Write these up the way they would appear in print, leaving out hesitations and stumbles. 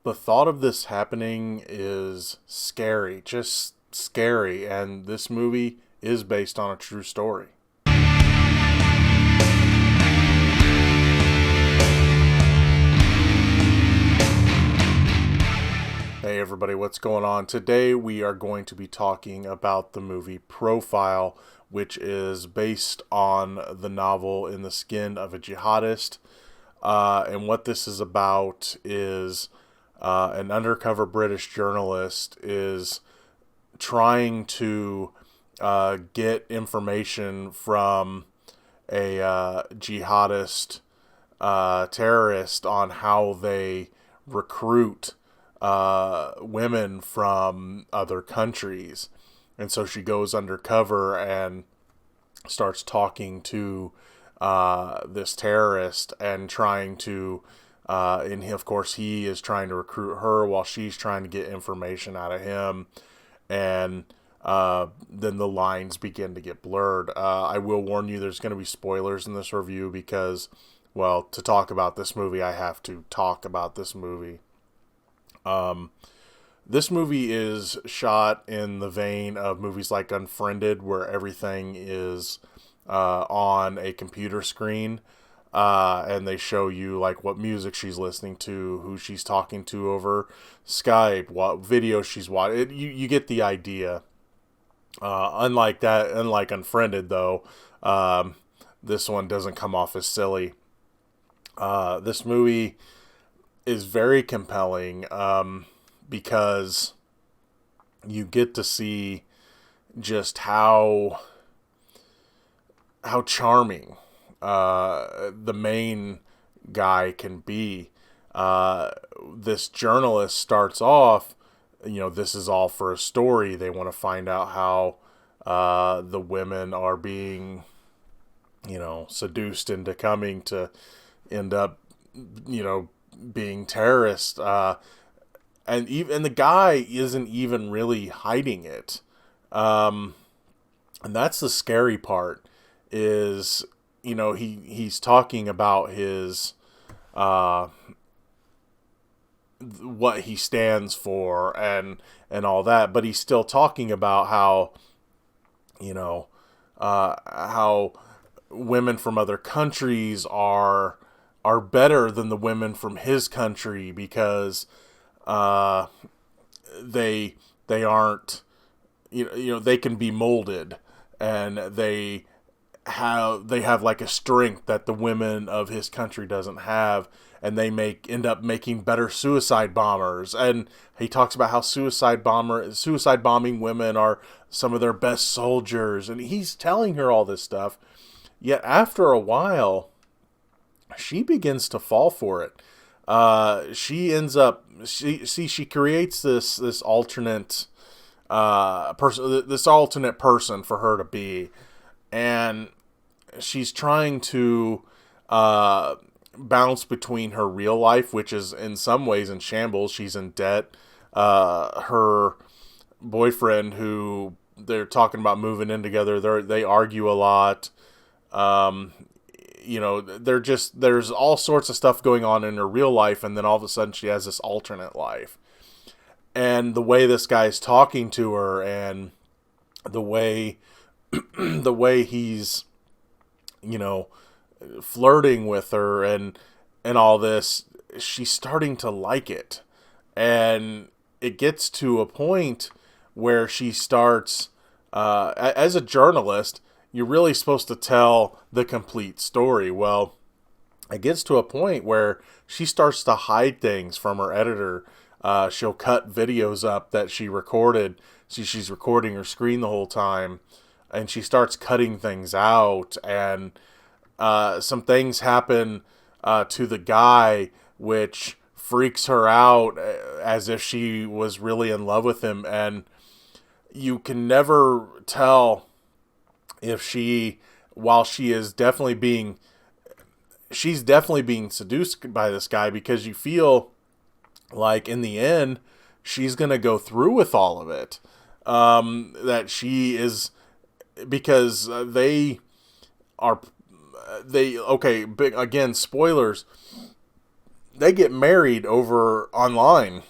the thought of this happening is scary, just scary. And this movie is based on a true story. Hey everybody, what's going on? Today we are going to be talking about the movie Profile, which is based on the novel In the Skin of a Jihadist. And what this is about is an undercover British journalist is trying to get information from a jihadist terrorist on how they recruit women from other countries. And so she goes undercover and starts talking to this terrorist and trying to, and of course he is trying to recruit her while she's trying to get information out of him. And then the lines begin to get blurred. I will warn you, there's going to be spoilers in this review because, well, to talk about this movie, I have to talk about this movie. This movie is shot in the vein of movies like Unfriended, where everything is on a computer screen, and they show you like what music she's listening to, who she's talking to over Skype, what video she's watching. You get the idea. Unlike Unfriended, though, this one doesn't come off as silly. This movie is very compelling because you get to see just how charming the main guy can be. This journalist starts off, this is all for a story. They want to find out how the women are being, seduced into coming to end up, being terrorists. And the guy isn't even really hiding it. And that's the scary part is, he's talking about his, what he stands for and all that, but he's still talking about how, how women from other countries are better than the women from his country because, they aren't, they can be molded and they have like a strength that the women of his country doesn't have, and they end up making better suicide bombers. And he talks about how suicide bombing women are some of their best soldiers, and he's telling her all this stuff. Yet after a while, she begins to fall for it. She ends up she creates this alternate person for her to be, and she's trying to bounce between her real life, which is in some ways in shambles. She's in debt. Her boyfriend, who they're talking about moving in together, they argue a lot. There's all sorts of stuff going on in her real life, and then all of a sudden she has this alternate life. And the way this guy's talking to her, and the way he's, flirting with her and all this, she's starting to like it. And it gets to a point where she starts, as a journalist, you're really supposed to tell the complete story. Well, it gets to a point where she starts to hide things from her editor. She'll cut videos up that she recorded. She's recording her screen the whole time, and she starts cutting things out. And some things happen to the guy, which freaks her out, as if she was really in love with him. And you can never tell if while she's definitely being seduced by this guy, because you feel like in the end she's going to go through with all of it. That she is, because okay, big, again, spoilers. they get married over online.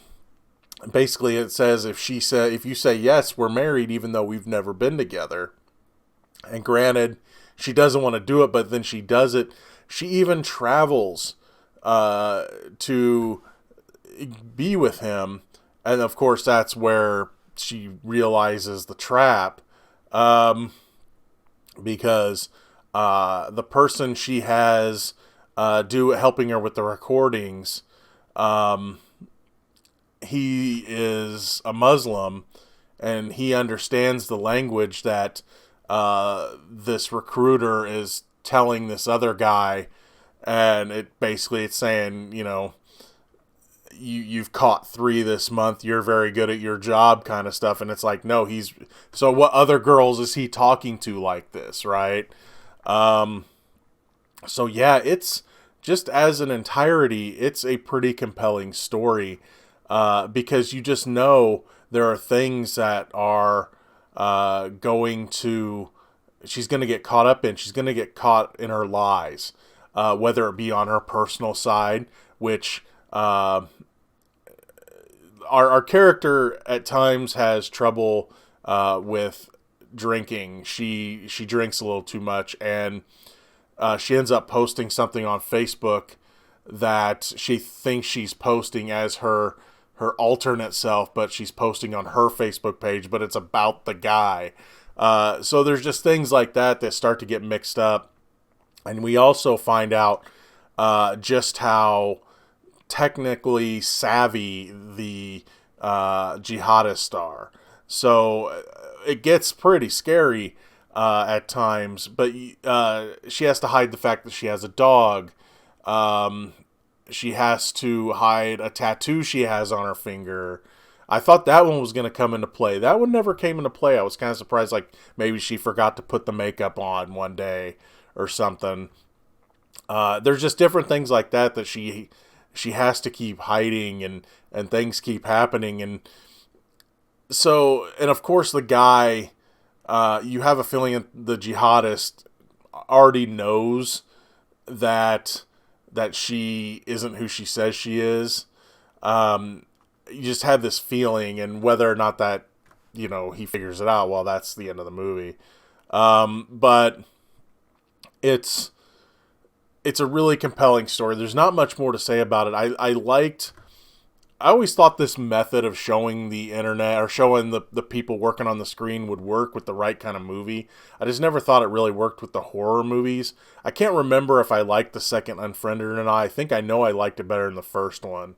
Basically, it says if you say yes, we're married, even though we've never been together. And granted, she doesn't want to do it, but then she does it. She even travels to be with him, and of course, that's where she realizes the trap, because the person she has helping her with the recordings, he is a Muslim, and he understands the language that this recruiter is telling this other guy, and it's saying, you've caught 3 this month, you're very good at your job, kind of stuff. And it's like, no, so what other girls is he talking to like this, right? So yeah, it's just as an entirety, it's a pretty compelling story, because you just know there are things that are she's going to get caught up in. She's going to get caught in her lies, whether it be on her personal side, which our character at times has trouble with drinking. She drinks a little too much, and she ends up posting something on Facebook that she thinks she's posting as her alternate self, but she's posting on her Facebook page, but it's about the guy. So there's just things like that start to get mixed up. And we also find out just how technically savvy the jihadists are. So it gets pretty scary at times, but she has to hide the fact that she has a dog. She has to hide a tattoo she has on her finger. I thought that one was going to come into play. That one never came into play. I was kind of surprised, like maybe she forgot to put the makeup on one day or something. There's just different things like that she has to keep hiding, and things keep happening. And so, and of course the guy, you have a feeling the jihadist already knows that she isn't who she says she is. You just have this feeling, and whether or not that, he figures it out, well, that's the end of the movie. But it's a really compelling story. There's not much more to say about it. I always thought this method of showing the internet, or showing the people working on the screen, would work with the right kind of movie. I just never thought it really worked with the horror movies. I can't remember if I liked the second Unfriended or not. I think I know I liked it better than the first one.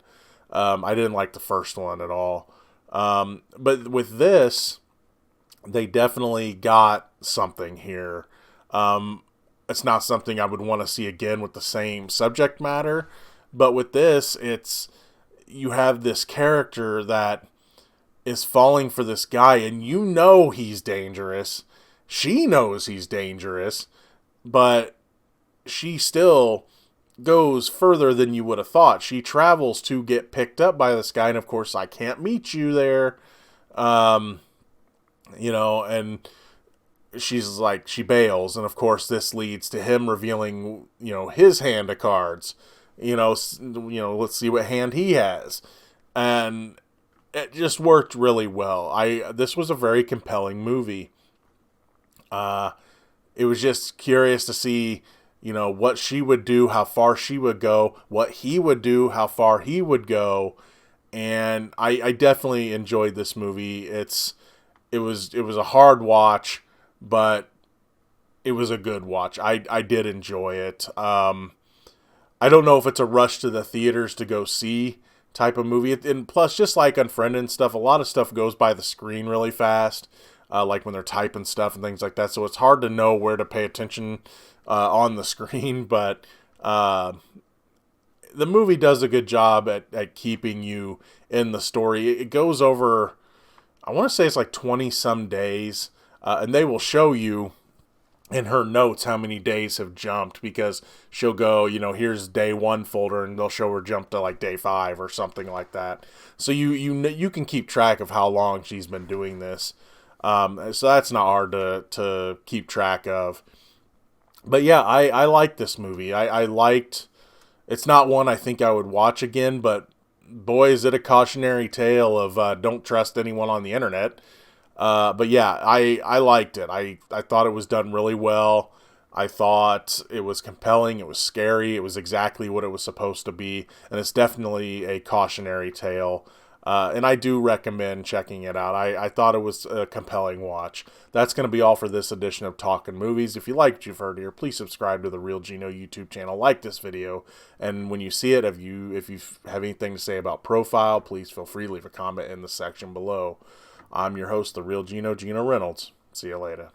I didn't like the first one at all. But with this, they definitely got something here. It's not something I would want to see again with the same subject matter. But with this, you have this character that is falling for this guy, and he's dangerous. She knows he's dangerous, but she still goes further than you would have thought. She travels to get picked up by this guy, and of course, I can't meet you there. And she's like, she bails, and of course, this leads to him revealing, his hand of cards. Let's see what hand he has. And it just worked really well. This was a very compelling movie. It was just curious to see, what she would do, how far she would go, what he would do, how far he would go. And I definitely enjoyed this movie. It was a hard watch, but it was a good watch. I did enjoy it. I don't know if it's a rush to the theaters to go see type of movie. And plus, just like Unfriended and stuff, a lot of stuff goes by the screen really fast, like when they're typing stuff and things like that. So it's hard to know where to pay attention on the screen. But the movie does a good job at keeping you in the story. It goes over, I want to say it's like 20-some days, and they will show you in her notes how many days have jumped, because she'll go, here's day 1 folder, and they'll show her jump to like day 5 or something like that. So you can keep track of how long she's been doing this. So that's not hard to keep track of. But yeah, I liked this movie. I liked It's not one I think I would watch again, but boy, is it a cautionary tale of don't trust anyone on the internet. But yeah, I liked it. I thought it was done really well. I thought it was compelling. It was scary. It was exactly what it was supposed to be. And it's definitely a cautionary tale. And I do recommend checking it out. I thought it was a compelling watch. That's going to be all for this edition of Talkin Movies. If you liked what you've heard here, please subscribe to the Real Gino YouTube channel. Like this video. And when you see it, if you have anything to say about Profile, please feel free to leave a comment in the section below. I'm your host, the Real Gino Reynolds. See you later.